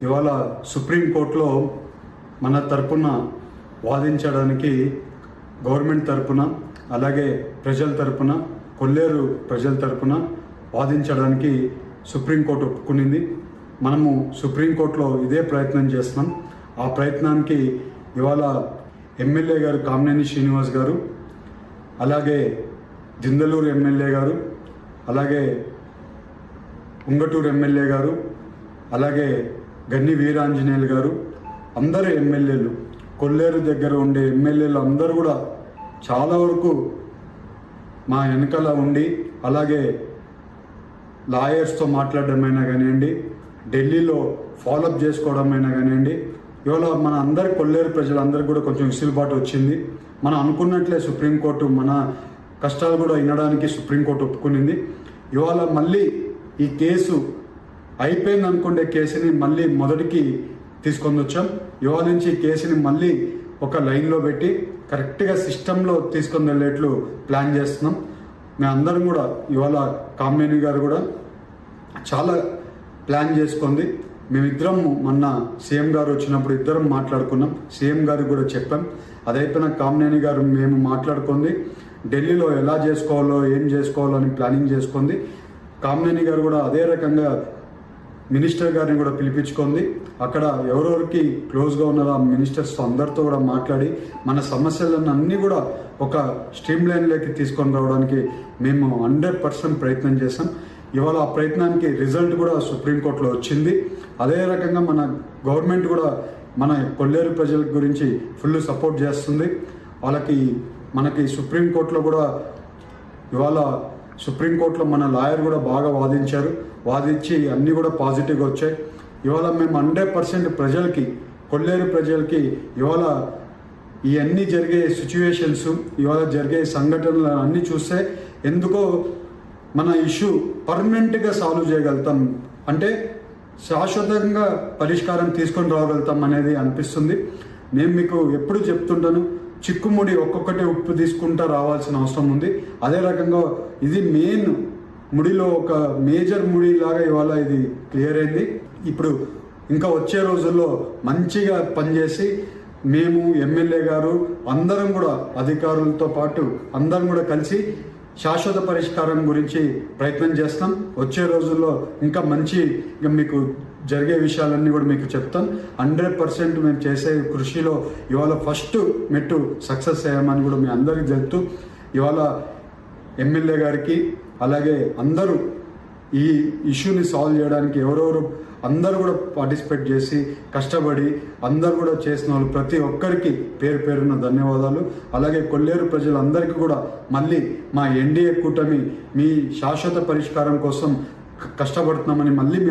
ఇవాళ సుప్రీంకోర్టులో మన తరపున వాదించడానికి గవర్నమెంట్ తరపున అలాగే ప్రజల తరపున కొల్లేరు ప్రజల తరపున వాదించడానికి సుప్రీంకోర్టు ఒప్పుకునింది. మనము సుప్రీంకోర్టులో ఇదే ప్రయత్నం చేస్తున్నాం. ఆ ప్రయత్నానికి ఇవాళ ఎమ్మెల్యే గారు కామినేని శ్రీనివాస్ గారు, అలాగే దిందలూరు ఎమ్మెల్యే గారు, అలాగే ఉంగటూరు ఎమ్మెల్యే గారు, అలాగే గన్ని వీరాంజనేయులు గారు, అందరు ఎమ్మెల్యేలు, కొల్లేరు దగ్గర ఉండే ఎమ్మెల్యేలు అందరూ కూడా చాలా వరకు మా వెనకాల ఉండి, అలాగే లాయర్స్తో మాట్లాడడమైనా కానివ్వండి, ఢిల్లీలో ఫాలోఅప్ చేసుకోవడమైనా కానివ్వండి, ఇవాళ మన అందరి కొల్లేరు ప్రజలందరికీ కూడా కొంచెం విసులుబాటు వచ్చింది. మనం అనుకున్నట్లే సుప్రీంకోర్టు మన కష్టాలు కూడా వినడానికి సుప్రీంకోర్టు ఒప్పుకునింది. ఇవాళ మళ్ళీ ఈ కేసు అయిపోయింది అనుకునే కేసుని మళ్ళీ మొదటికి తీసుకొని వచ్చాం. ఇవాళ నుంచి ఈ కేసుని మళ్ళీ ఒక లైన్లో పెట్టి కరెక్ట్గా సిస్టంలో తీసుకొని వెళ్ళేట్లు ప్లాన్ చేస్తున్నాం. మేమందరం కూడా ఇవాళ కామినేని గారు కూడా చాలా ప్లాన్ చేసుకుంది. మేమిద్దరం మొన్న సీఎం గారు వచ్చినప్పుడు ఇద్దరం మాట్లాడుకున్నాం. సీఎం గారికి కూడా చెప్పాం. అదైపోయిన కామినేని గారు మేము మాట్లాడుకుంది ఢిల్లీలో ఎలా చేసుకోవాలో ఏం చేసుకోవాలో అని ప్లానింగ్ చేసుకుంది. కామినేని గారు కూడా అదే రకంగా మినిస్టర్ గారిని కూడా పిలిపించుకుంది. అక్కడ ఎవరెవరికి క్లోజ్గా ఉన్నారో ఆ మినిస్టర్స్తో అందరితో కూడా మాట్లాడి మన సమస్యలను అన్నీ కూడా ఒక స్ట్రీమ్ లైన్లోకి తీసుకొని రావడానికి మేము 100% ప్రయత్నం చేసాం. ఇవాళ ఆ ప్రయత్నానికి రిజల్ట్ కూడా సుప్రీంకోర్టులో వచ్చింది. అదే రకంగా మన గవర్నమెంట్ కూడా మన కొల్లేరు ప్రజల గురించి ఫుల్ సపోర్ట్ చేస్తుంది. మనకి సుప్రీంకోర్టులో కూడా ఇవాళ సుప్రీంకోర్టులో మన లాయర్ కూడా బాగా వాదించి అన్నీ కూడా పాజిటివ్గా వచ్చాయి. ఇవాళ మేము 100% ప్రజలకి, కొల్లేరు ప్రజలకి ఇవాళ ఇవన్నీ జరిగే సిచ్యువేషన్స్, ఇవాళ జరిగే సంఘటనలు అన్నీ చూస్తే ఎందుకో మన ఇష్యూ పర్మనెంట్గా సాల్వ్ చేయగలుగుతాం, అంటే శాశ్వతంగా పరిష్కారం తీసుకొని రాగలుగుతాం అనేది అనిపిస్తుంది. నేను మీకు ఎప్పుడు చెప్తుంటాను, చిక్కుముడి ఒక్కొక్కటి ఉప్పు తీసుకుంటా రావాల్సిన అవసరం ఉంది. అదే రకంగా ఇది మెయిన్ ముడిలో ఒక మేజర్ ముడి లాగా ఇవాళ ఇది క్లియర్ అయింది. ఇప్పుడు ఇంకా వచ్చే రోజుల్లో మంచిగా పనిచేసి మేము ఎమ్మెల్యే గారు అందరం కూడా అధికారులతో పాటు అందరం కూడా కలిసి శాశ్వత పరిష్కారం గురించి ప్రయత్నం చేస్తాం. వచ్చే రోజుల్లో ఇంకా మీకు జరిగే విషయాలన్నీ కూడా మీకు చెప్తాను. 100% మేము చేసే కృషిలో ఇవాళ ఫస్ట్ మెట్టు సక్సెస్ అయ్యామని కూడా మీ అందరికీ చెప్తూ, ఇవాళ ఎమ్మెల్యే గారికి అలాగే అందరూ ఈ ఇష్యూని సాల్వ్ చేయడానికి ఎవరెవరు అందరూ కూడా పార్టిసిపేట్ చేసి కష్టపడి అందరూ కూడా చేసిన వాళ్ళు ప్రతి ఒక్కరికి పేరున ధన్యవాదాలు. అలాగే కొల్లేరు ప్రజలందరికీ కూడా మళ్ళీ మా ఎన్డీఏ కూటమి మీ శాశ్వత పరిష్కారం కోసం కష్టపడుతున్నామని మళ్ళీ